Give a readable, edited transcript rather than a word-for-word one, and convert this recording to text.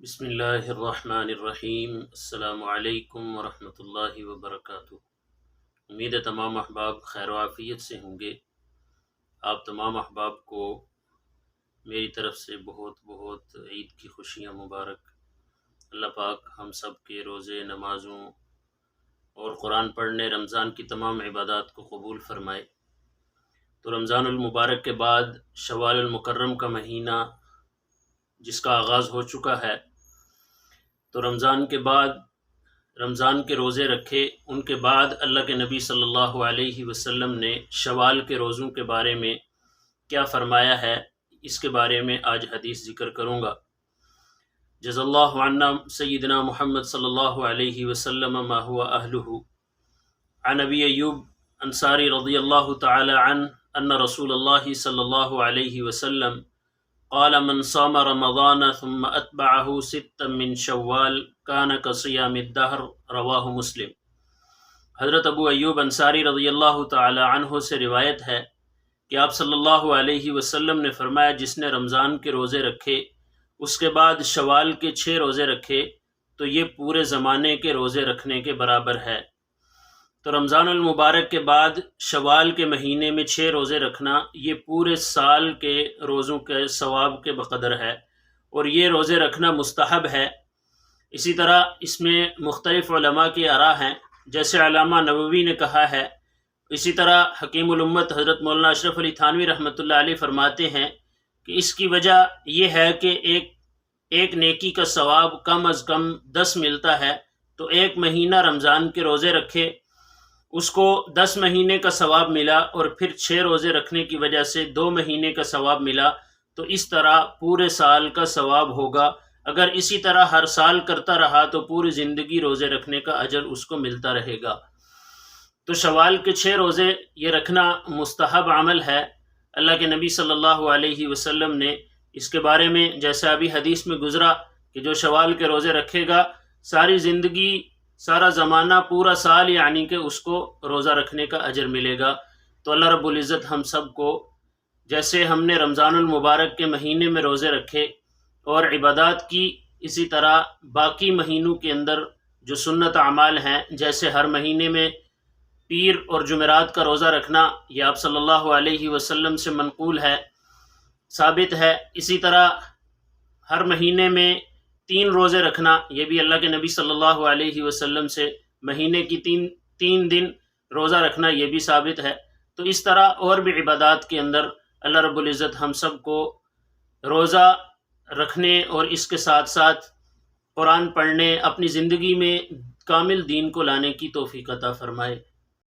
بسم اللہ الرحمن الرحیم۔ السلام علیکم ورحمۃ اللہ وبرکاتہ۔ امید ہے تمام احباب خیر و عافیت سے ہوں گے۔ آپ تمام احباب کو میری طرف سے بہت بہت عید کی خوشیاں مبارک۔ اللہ پاک ہم سب کے روزے، نمازوں اور قرآن پڑھنے، رمضان کی تمام عبادات کو قبول فرمائے۔ تو رمضان المبارک کے بعد شوال المکرم کا مہینہ جس کا آغاز ہو چکا ہے، تو رمضان کے بعد رمضان کے روزے رکھے، ان کے بعد اللہ کے نبی صلی اللہ علیہ وسلم نے شوال کے روزوں کے بارے میں کیا فرمایا ہے، اس کے بارے میں آج حدیث ذکر کروں گا۔ جز اللہ عنا سیدنا محمد صلی اللہ علیہ وسلم ما هو اہلہ۔ عن ابی ایوب انصاری رضی اللہ تعالی عنہ ان رسول اللہ صلی اللہ علیہ وسلم قال من صام رمضان ثم اتبعه ستا من شوال كان كصيام الدهر، رواہ مسلم۔ حضرت ابو ایوب انصاری رضی اللہ تعالی عنہ سے روایت ہے کہ آپ صلی اللہ علیہ وسلم نے فرمایا، جس نے رمضان کے روزے رکھے اس کے بعد شوال کے 6 روزے رکھے تو یہ پورے زمانے کے روزے رکھنے کے برابر ہے۔ تو رمضان المبارک کے بعد شوال کے مہینے میں 6 روزے رکھنا یہ پورے سال کے روزوں کے ثواب کے بقدر ہے، اور یہ روزے رکھنا مستحب ہے۔ اسی طرح اس میں مختلف علماء کی آراء ہیں، جیسے علامہ نووی نے کہا ہے، اسی طرح حکیم الامت حضرت مولانا اشرف علی تھانوی رحمۃ اللہ علیہ فرماتے ہیں کہ اس کی وجہ یہ ہے کہ ایک نیکی کا ثواب کم از کم 10 ملتا ہے، تو ایک مہینہ رمضان کے روزے رکھے اس کو 10 مہینے کا ثواب ملا، اور پھر 6 روزے رکھنے کی وجہ سے 2 مہینے کا ثواب ملا، تو اس طرح پورے سال کا ثواب ہوگا۔ اگر اسی طرح ہر سال کرتا رہا تو پوری زندگی روزے رکھنے کا اجر اس کو ملتا رہے گا۔ تو شوال کے 6 روزے یہ رکھنا مستحب عمل ہے۔ اللہ کے نبی صلی اللہ علیہ وسلم نے اس کے بارے میں جیسا ابھی حدیث میں گزرا کہ جو شوال کے روزے رکھے گا ساری زندگی، سارا زمانہ، پورا سال یعنی کہ اس کو روزہ رکھنے کا اجر ملے گا۔ تو اللہ رب العزت ہم سب کو، جیسے ہم نے رمضان المبارک کے مہینے میں روزے رکھے اور عبادات کی، اسی طرح باقی مہینوں کے اندر جو سنت اعمال ہیں، جیسے ہر مہینے میں پیر اور جمعرات کا روزہ رکھنا، یہ آپ صلی اللہ علیہ وسلم سے منقول ہے، ثابت ہے۔ اسی طرح ہر مہینے میں 3 روزے رکھنا، یہ بھی اللہ کے نبی صلی اللہ علیہ وسلم سے مہینے کی تین دن روزہ رکھنا یہ بھی ثابت ہے۔ تو اس طرح اور بھی عبادات کے اندر اللہ رب العزت ہم سب کو روزہ رکھنے اور اس کے ساتھ ساتھ قرآن پڑھنے، اپنی زندگی میں کامل دین کو لانے کی توفیق عطا فرمائے۔